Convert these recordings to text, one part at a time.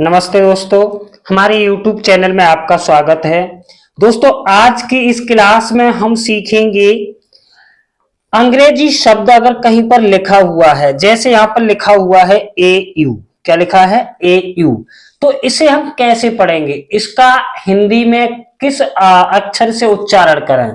नमस्ते दोस्तों, हमारे YouTube चैनल में आपका स्वागत है। दोस्तों, आज की इस क्लास में हम सीखेंगे अंग्रेजी शब्द अगर कहीं पर लिखा हुआ है, जैसे यहाँ पर लिखा हुआ है ए यू। क्या लिखा है? ए यू। तो इसे हम कैसे पढ़ेंगे, इसका हिंदी में किस अक्षर से उच्चारण करें।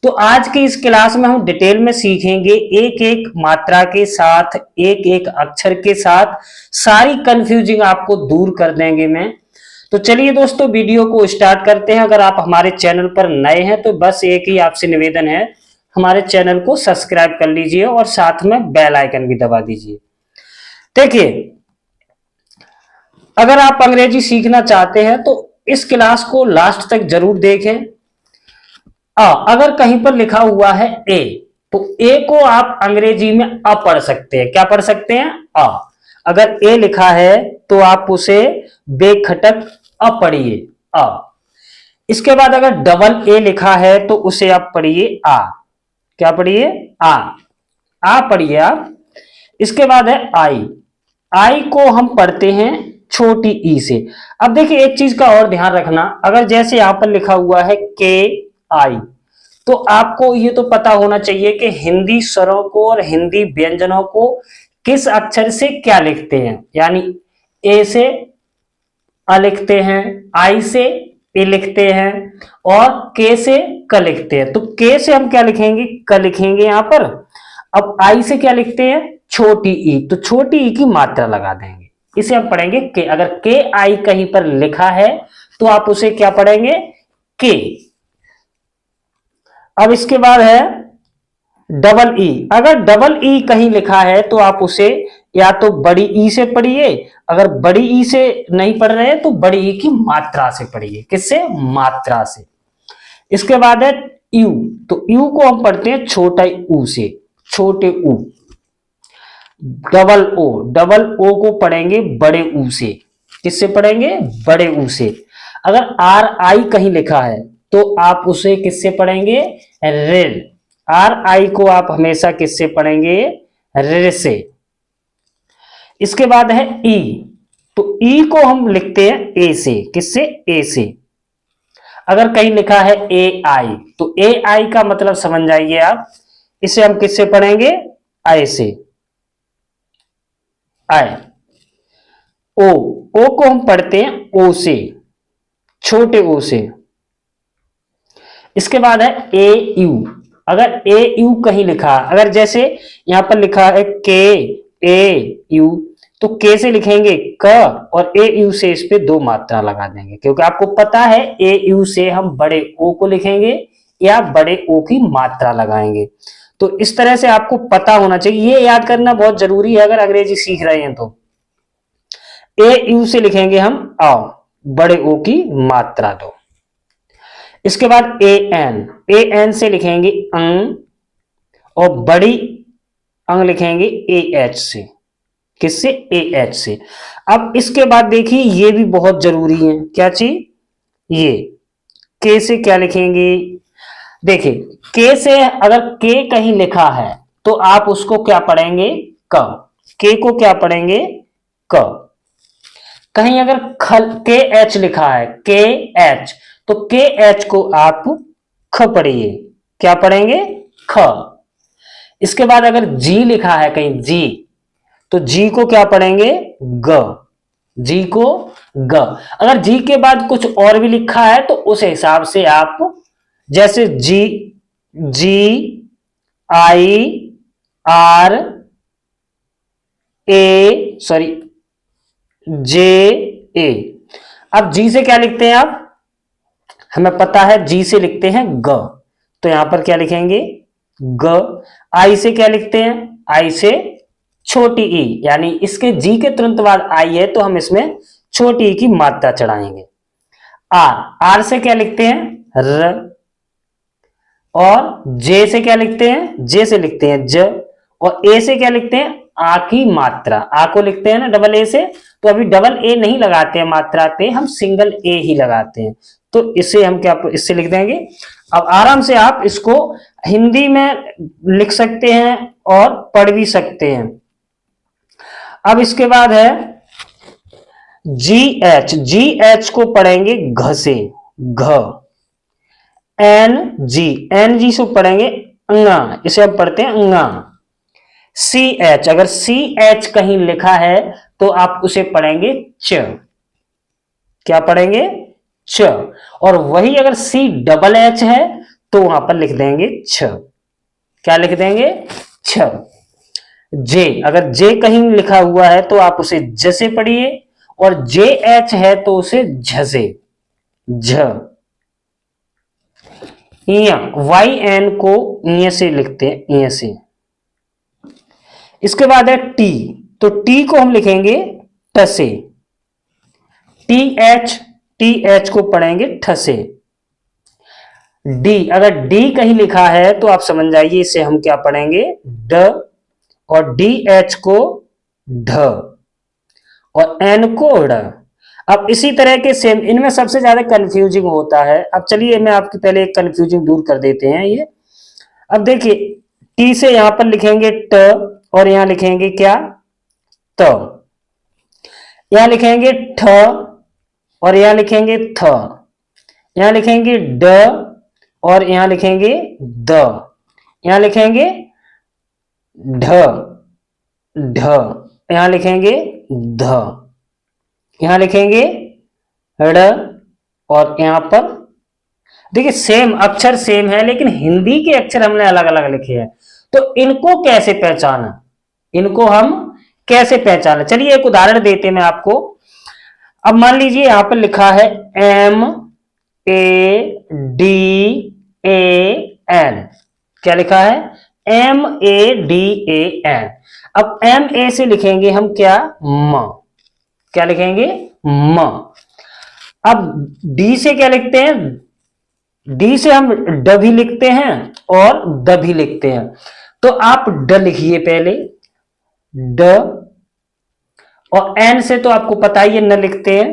तो आज की इस क्लास में हम डिटेल में सीखेंगे, एक एक मात्रा के साथ, एक एक अक्षर के साथ सारी कंफ्यूजिंग आपको दूर कर देंगे मैं। तो चलिए दोस्तों, वीडियो को स्टार्ट करते हैं। अगर आप हमारे चैनल पर नए हैं तो बस एक ही आपसे निवेदन है, हमारे चैनल को सब्सक्राइब कर लीजिए और साथ में बेल आइकन भी दबा दीजिए। देखिए, अगर आप अंग्रेजी सीखना चाहते हैं तो इस क्लास को लास्ट तक जरूर देखें। अगर कहीं पर लिखा हुआ है ए, तो ए को आप अंग्रेजी में अ पढ़ सकते हैं। क्या पढ़ सकते हैं? अ। अगर ए लिखा है तो आप उसे बेखटक अ पढ़िए, अ। इसके बाद अगर डबल ए लिखा है तो उसे आप पढ़िए आ। क्या पढ़िए? आ पढ़िए आप। इसके बाद है आई। आई को हम पढ़ते हैं छोटी ई से। अब देखिए, एक चीज का और ध्यान रखना, अगर जैसे यहां पर लिखा हुआ है के आई, तो आपको ये तो पता होना चाहिए कि हिंदी स्वरों को और हिंदी व्यंजनों को किस अक्षर से क्या लिखते हैं। यानी ए से अ लिखते हैं, आई से ए लिखते हैं और के से क लिखते हैं। तो के से हम क्या लिखेंगे? क लिखेंगे यहां पर। अब आई से क्या लिखते हैं? छोटी ई। तो छोटी ई की मात्रा लगा देंगे, इसे हम पढ़ेंगे के। अगर के आई कहीं पर लिखा है तो आप उसे क्या पढ़ेंगे? के। अब इसके बाद है डबल ई। अगर डबल ई कहीं लिखा है तो आप उसे या तो बड़ी ई से पढ़िए, अगर बड़ी ई से नहीं पढ़ रहे तो बड़ी ई की मात्रा से पढ़िए। किससे? मात्रा से। इसके बाद है यू। तो यू को हम पढ़ते हैं छोटा ऊ से, छोटे ऊ। डबल ओ, डबल ओ को पढ़ेंगे बड़े ऊ से। किससे पढ़ेंगे? बड़े ऊ से। अगर आर आई कहीं लिखा है तो आप उसे किससे पढ़ेंगे? रेड। आर आई को आप हमेशा किससे पढ़ेंगे? रे से। इसके बाद है ई। तो ई को हम लिखते हैं ए से। किससे? ए से। अगर कहीं लिखा है ए आई, तो ए आई का मतलब समझ जाइए आप, इसे हम किससे पढ़ेंगे? आई से। आई। ओ, ओ को हम पढ़ते हैं ओ से, छोटे ओ से। इसके बाद है ए यू। अगर ए यू कहीं लिखा, अगर जैसे यहां पर लिखा है के ए यू, तो के से लिखेंगे क और ए यू से इस पे दो मात्रा लगा देंगे, क्योंकि आपको पता है ए यू से हम बड़े ओ को लिखेंगे या बड़े ओ की मात्रा लगाएंगे। तो इस तरह से आपको पता होना चाहिए, ये याद करना बहुत जरूरी है अगर अंग्रेजी सीख रहे हैं तो। ए यू से लिखेंगे हम आओ, बड़े ओ की मात्रा दो। इसके बाद ए एन। ए एन से लिखेंगे अंग और बड़ी अंग लिखेंगे ए एच से। किससे? ए एच से। अब इसके बाद देखिए, ये भी बहुत जरूरी है। क्या चीज? ये के से क्या लिखेंगे? देखिए, के से अगर के कहीं लिखा है तो आप उसको क्या पढ़ेंगे? क। के को क्या पढ़ेंगे? क। कहीं अगर के एच लिखा है, के एच, तो के एच को आप ख पढ़िए। क्या पढ़ेंगे? ख। इसके बाद अगर जी लिखा है कहीं जी, तो जी को क्या पढ़ेंगे? ग। जी को ग। अगर जी के बाद कुछ और भी लिखा है तो उस हिसाब से आप, जैसे जी, जी आई आर ए, सॉरी जे ए। अब जी से क्या लिखते हैं आप? हमें पता है जी से लिखते हैं ग, तो यहां पर क्या लिखेंगे? ग। आई से क्या लिखते हैं? आई से छोटी ई, यानी इसके जी के तुरंत बाद आई है तो हम इसमें छोटी ई की मात्रा चढ़ाएंगे। आर। आर से क्या लिखते हैं? र। और जे से क्या लिखते हैं? जे से लिखते हैं ज। और ए से क्या लिखते हैं? आ की मात्रा। आ को लिखते हैं ना डबल ए से, तो अभी डबल ए नहीं लगाते हैं मात्रा पे, हम सिंगल ए ही लगाते हैं। तो इसे हम क्या इससे लिख देंगे। अब आराम से आप इसको हिंदी में लिख सकते हैं और पढ़ भी सकते हैं। अब इसके बाद है जी एच को पढ़ेंगे घ से, घ। एन जी से पढ़ेंगे अंगा, इसे हम पढ़ते हैं अंगा। सी एच, अगर सी एच कहीं लिखा है तो आप उसे पढ़ेंगे च। क्या पढ़ेंगे? च। और वही अगर सी डबल एच है तो वहां पर लिख देंगे छ। क्या लिख देंगे? छ। जे, अगर जे कहीं लिखा हुआ है तो आप उसे ज से पढ़िए, और जे एच है तो उसे झ से, झ। वाई एन को इ से लिखते हैं, इ से। इसके बाद है टी, तो टी को हम लिखेंगे ट से। टी एच को पढ़ेंगे ठ से। डी, अगर डी कहीं लिखा है तो आप समझ जाइए इसे हम क्या पढ़ेंगे? ड, और डी एच को ढ, और एन को ड़। अब इसी तरह के सेम, इनमें सबसे ज्यादा कंफ्यूजिंग होता है। अब चलिए मैं आपके पहले एक कंफ्यूजिंग दूर कर देते हैं ये। अब देखिए, टी से यहां पर लिखेंगे ट, और यहां लिखेंगे क्या? त। यहां लिखेंगे ठ, और यहां लिखेंगे थ। यहां लिखेंगे ड, और यहां लिखेंगे द। यहां लिखेंगे ढ, ढ। यहां लिखेंगे ध। यहां लिखेंगे ड़, और यहां पर देखिए सेम अक्षर सेम है, लेकिन हिंदी के अक्षर हमने अलग अलग लिखे हैं। तो इनको कैसे पहचाना? इनको हम कैसे पहचाना? चलिए एक उदाहरण देते हैं मैं आपको। अब मान लीजिए यहां पर लिखा है M A D A N. क्या लिखा है? M A D A N. अब एम ए से लिखेंगे हम क्या? म। क्या लिखेंगे? म। अब डी से क्या लिखते हैं? डी से हम ड भी लिखते हैं और द भी लिखते हैं। तो आप ड लिखिए पहले, ड। और एन से तो आपको पता ही है न लिखते हैं,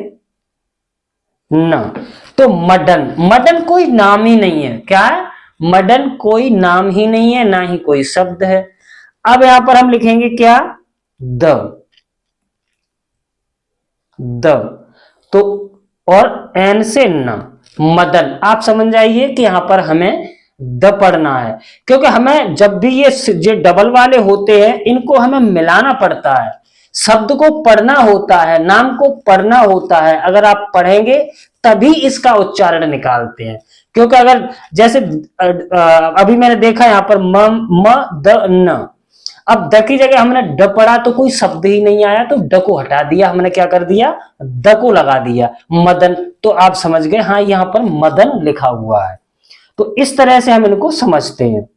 न। तो मडन, मडन कोई नाम ही नहीं है। क्या है? मडन कोई नाम ही नहीं है, ना ही कोई शब्द है। अब यहां पर हम लिखेंगे क्या? The, the. तो और एन से न, मदन। आप समझ जाइए कि यहां पर हमें द पढ़ना है, क्योंकि हमें जब भी ये डबल वाले होते हैं इनको हमें मिलाना पड़ता है। शब्द को पढ़ना होता है, नाम को पढ़ना होता है। अगर आप पढ़ेंगे तभी इसका उच्चारण निकालते हैं। क्योंकि अगर जैसे अभी मैंने देखा यहां पर म द न, अब द की जगह हमने ड पढ़ा तो कोई शब्द ही नहीं आया, तो ड को हटा दिया, हमने क्या कर दिया? द को लगा दिया, मदन। तो आप समझ गए, हाँ यहां पर मदन लिखा हुआ है। तो इस तरह से हम इनको समझते हैं।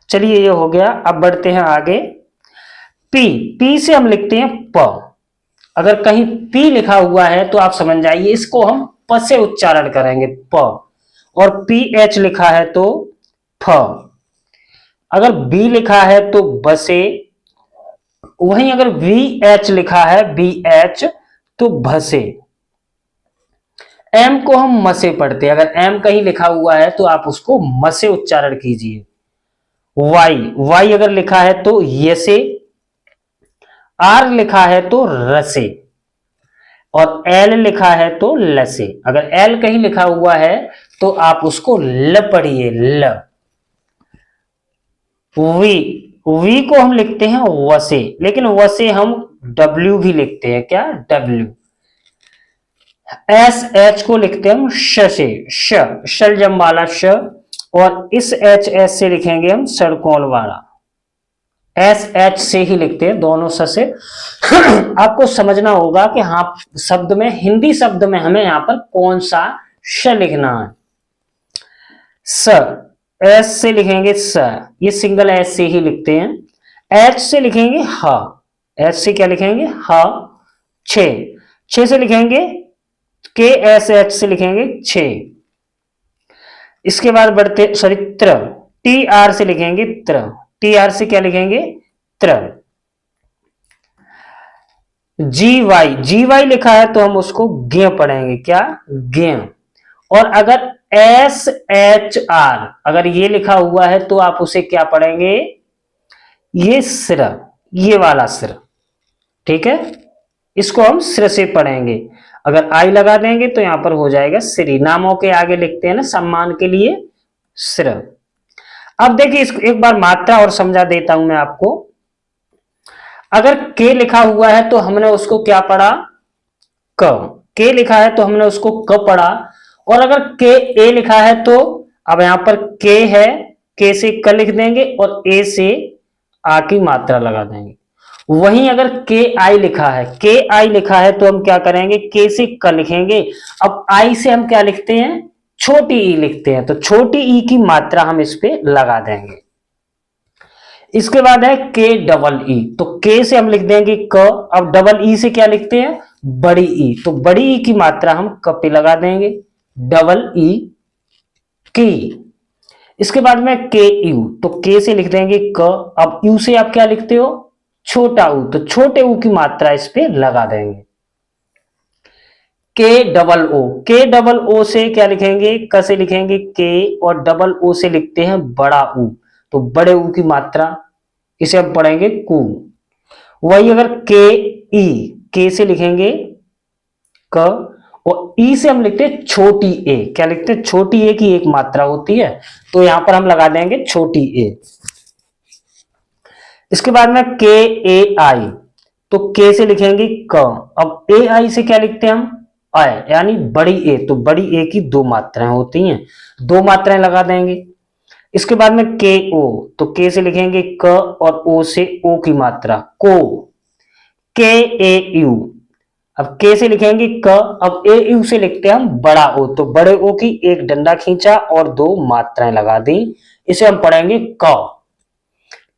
चलिए ये हो गया। अब बढ़ते हैं आगे। पी, पी से हम लिखते हैं प। अगर कहीं पी लिखा हुआ है तो आप समझ जाइए इसको हम प से उच्चारण करेंगे, प। और पी एच लिखा है तो फ। अगर बी लिखा है तो ब से। वहीं अगर वी एच लिखा है, बी एच, तो भ से। एम को हम म से पढ़ते हैं। अगर एम कहीं लिखा हुआ है तो आप उसको म से उच्चारण कीजिए। वाई, वाई अगर लिखा है तो ये से। आर लिखा है तो र से। और एल लिखा है तो ल से। अगर एल कहीं लिखा हुआ है तो आप उसको ल पढ़िए, ल। वी, वी को हम लिखते हैं व से, लेकिन व से हम डब्ल्यू भी लिखते हैं। क्या? डब्ल्यू। एस एच को लिखते हैं हम श से, श, शलजम वाला श। और इस एच एस से लिखेंगे हम सड़कोल वाला, एस एच से ही लिखते हैं दोनों स से। आपको समझना होगा कि हाँ शब्द में, हिंदी शब्द में हमें यहां पर कौन सा श लिखना है। स, एस से लिखेंगे स, ये सिंगल एस से ही लिखते हैं। एच से लिखेंगे ह, एच से क्या लिखेंगे? ह। छ, छ से लिखेंगे के एस एच से लिखेंगे छे। इसके बाद बढ़ते, सॉरी, त्र, टी आर से लिखेंगे त्र, टी आर से क्या लिखेंगे? त्र। जी वाई, जी वाई लिखा है तो हम उसको ज्ञ पढ़ेंगे। क्या? ज्ञ। और अगर एस एच आर अगर ये लिखा हुआ है तो आप उसे क्या पढ़ेंगे? ये सिर, ये वाला सिर। ठीक है, इसको हम श्र से पढ़ेंगे। अगर आई लगा देंगे तो यहां पर हो जाएगा श्री। नामों के आगे लिखते हैं ना सम्मान के लिए श्र। अब देखिए इसको एक बार मात्रा और समझा देता हूं मैं आपको। अगर के लिखा हुआ है तो हमने उसको क्या पढ़ा, क। के लिखा है तो हमने उसको क पढ़ा। और अगर के ए लिखा है तो अब यहां पर के है, के से क लिख देंगे और ए से आ की मात्रा लगा देंगे। वहीं अगर के आई लिखा है, के आई लिखा है तो हम क्या करेंगे, के से क लिखेंगे। अब आई से हम क्या लिखते हैं, छोटी ई लिखते हैं, तो छोटी ई की मात्रा हम इस पे लगा देंगे। इसके बाद है के डबल ई, तो के से हम लिख देंगे क। अब डबल ई से क्या लिखते हैं, बड़ी ई, तो बड़ी ई की मात्रा हम क पे लगा देंगे, डबल ई की। इसके बाद में के यू, तो के से लिख देंगे क। अब यू से आप क्या लिखते हो, छोटा ऊ, तो छोटे ऊ की मात्रा इस पे लगा देंगे। के डबल ओ, के डबल ओ से क्या लिखेंगे, क से लिखेंगे के और डबल ओ से लिखते हैं बड़ा ऊ, तो बड़े ऊ की मात्रा इसे हम पढ़ेंगे कु। वही अगर के ई, के से लिखेंगे क और ई से हम लिखते हैं छोटी ए, क्या लिखते हैं, छोटी ए की एक मात्रा होती है, तो यहां पर हम लगा देंगे छोटी ए। इसके बाद में के ए आई, तो के से लिखेंगे क। अब ए आई से क्या लिखते हैं हम, आय, यानी बड़ी ए, तो बड़ी ए की दो मात्राएं होती हैं, दो मात्राएं लगा देंगे। इसके बाद में के ओ, तो के से लिखेंगे क और ओ से ओ की मात्रा को। के ए यू, अब के से लिखेंगे क, अब ए यू से लिखते हैं हम बड़ा ओ, तो बड़े ओ की एक डंडा खींचा और दो मात्राएं लगा दी, इसे हम पढ़ेंगे क।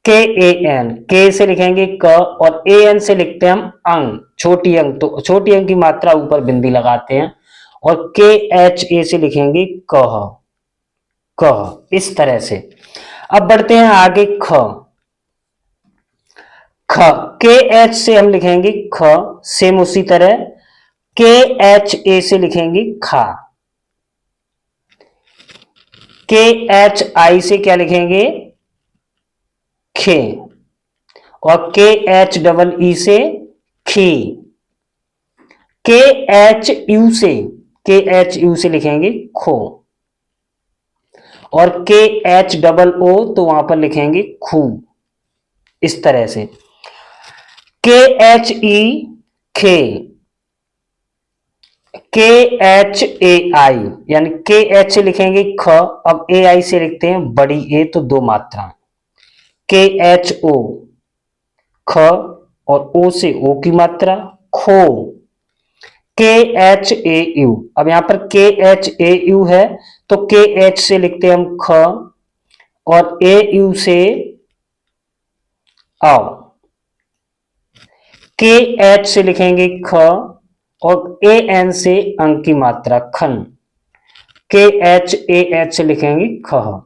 के ए एन, के से लिखेंगे क और ए एन से लिखते हैं हम अंग, छोटी अंग, तो छोटी अंग की मात्रा ऊपर बिंदी लगाते हैं। और के एच ए से लिखेंगे कह, कह, इस तरह से। अब बढ़ते हैं आगे ख, ख, के एच से हम लिखेंगे ख, सेम उसी तरह। के एच ए से लिखेंगे खा। के एच आई से क्या लिखेंगे, खे। और के एच डबल ई से खी। के एच यू से, के एच यू से लिखेंगे खो। और के एच डबल ओ, तो वहां पर लिखेंगे खू, इस तरह से। के एच ई खे, के एच ए आई, यानी के एच से लिखेंगे ख, अब ए आई से लिखते हैं बड़ी ए, तो दो मात्रा। के एच ओ ख और ओ से ओ की मात्रा खो। के एच ए यू, अब यहां पर के एच ए यू है, तो के एच से लिखते हैं हम ख और ए यू से आओ। के एच से लिखेंगे ख और ए एन से अंक की मात्रा खन। के एच ए एच से लिखेंगे ख।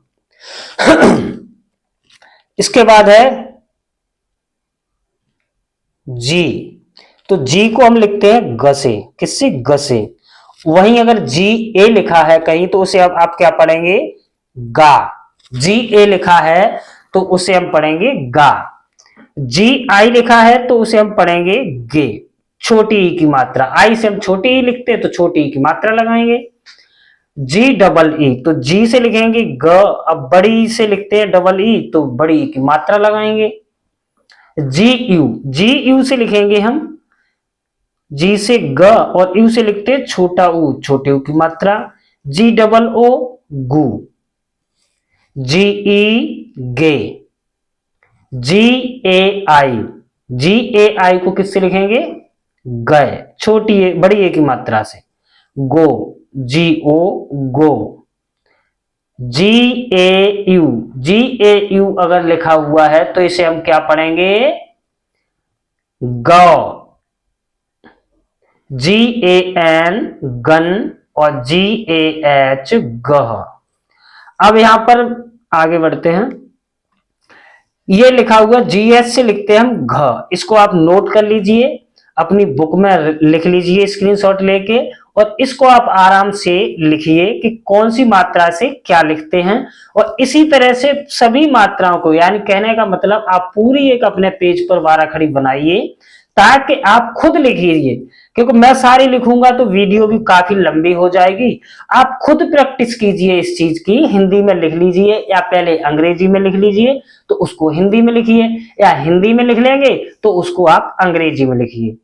इसके बाद है जी, तो जी को हम लिखते हैं ग से, किससे, ग से। वहीं अगर जी ए लिखा है कहीं तो उसे अब आप क्या पढ़ेंगे, गा। जी ए लिखा है तो उसे हम पढ़ेंगे गा। जी आई लिखा है तो उसे हम पढ़ेंगे गे, छोटी ई की मात्रा। आई से हम छोटी ई लिखते हैं तो छोटी ई की मात्रा लगाएंगे। जी डबल ई, तो जी से लिखेंगे ग, अब बड़ी ई से लिखते हैं डबल ई, तो बड़ी ई की मात्रा लगाएंगे। जी यू, जी यू से लिखेंगे हम, जी से ग और यू से लिखते हैं छोटा ऊ, छोटे ऊ की मात्रा। जी डबल ओ गु। जी ई गे। जी ए आई, जी ए आई को किससे लिखेंगे, गए, छोटी ए बड़ी ए की मात्रा से, गो, जी ओ गो। जी ए यू, जी ए यू अगर लिखा हुआ है तो इसे हम क्या पढ़ेंगे, गौ। जी ए एन गन और जी ए एच गह। अब यहां पर आगे बढ़ते हैं। ये लिखा हुआ जीएस से लिखते हैं हम घ, इसको आप नोट कर लीजिए, अपनी बुक में लिख लीजिए स्क्रीनशॉट लेके, और इसको आप आराम से लिखिए कि कौन सी मात्रा से क्या लिखते हैं। और इसी तरह से सभी मात्राओं को, यानी कहने का मतलब आप पूरी एक अपने पेज पर बाराखड़ी बनाइए, ताकि आप खुद लिखिए, क्योंकि मैं सारी लिखूंगा तो वीडियो भी काफी लंबी हो जाएगी। आप खुद प्रैक्टिस कीजिए इस चीज की, हिंदी में लिख लीजिए या पहले अंग्रेजी में लिख लीजिए तो उसको हिंदी में लिखिए, या हिंदी में लिख लेंगे तो उसको आप अंग्रेजी में लिखिए।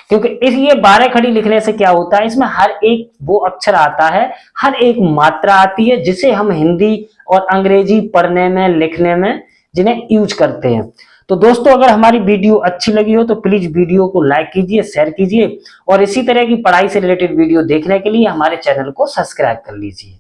क्योंकि इस ये 12 खड़ी लिखने से क्या होता है, इसमें हर एक वो अक्षर आता है, हर एक मात्रा आती है जिसे हम हिंदी और अंग्रेजी पढ़ने में लिखने में जिन्हें यूज करते हैं। तो दोस्तों अगर हमारी वीडियो अच्छी लगी हो तो प्लीज वीडियो को लाइक कीजिए, शेयर कीजिए और इसी तरह की पढ़ाई से रिलेटेड वीडियो देखने के लिए हमारे चैनल को सब्सक्राइब कर लीजिए।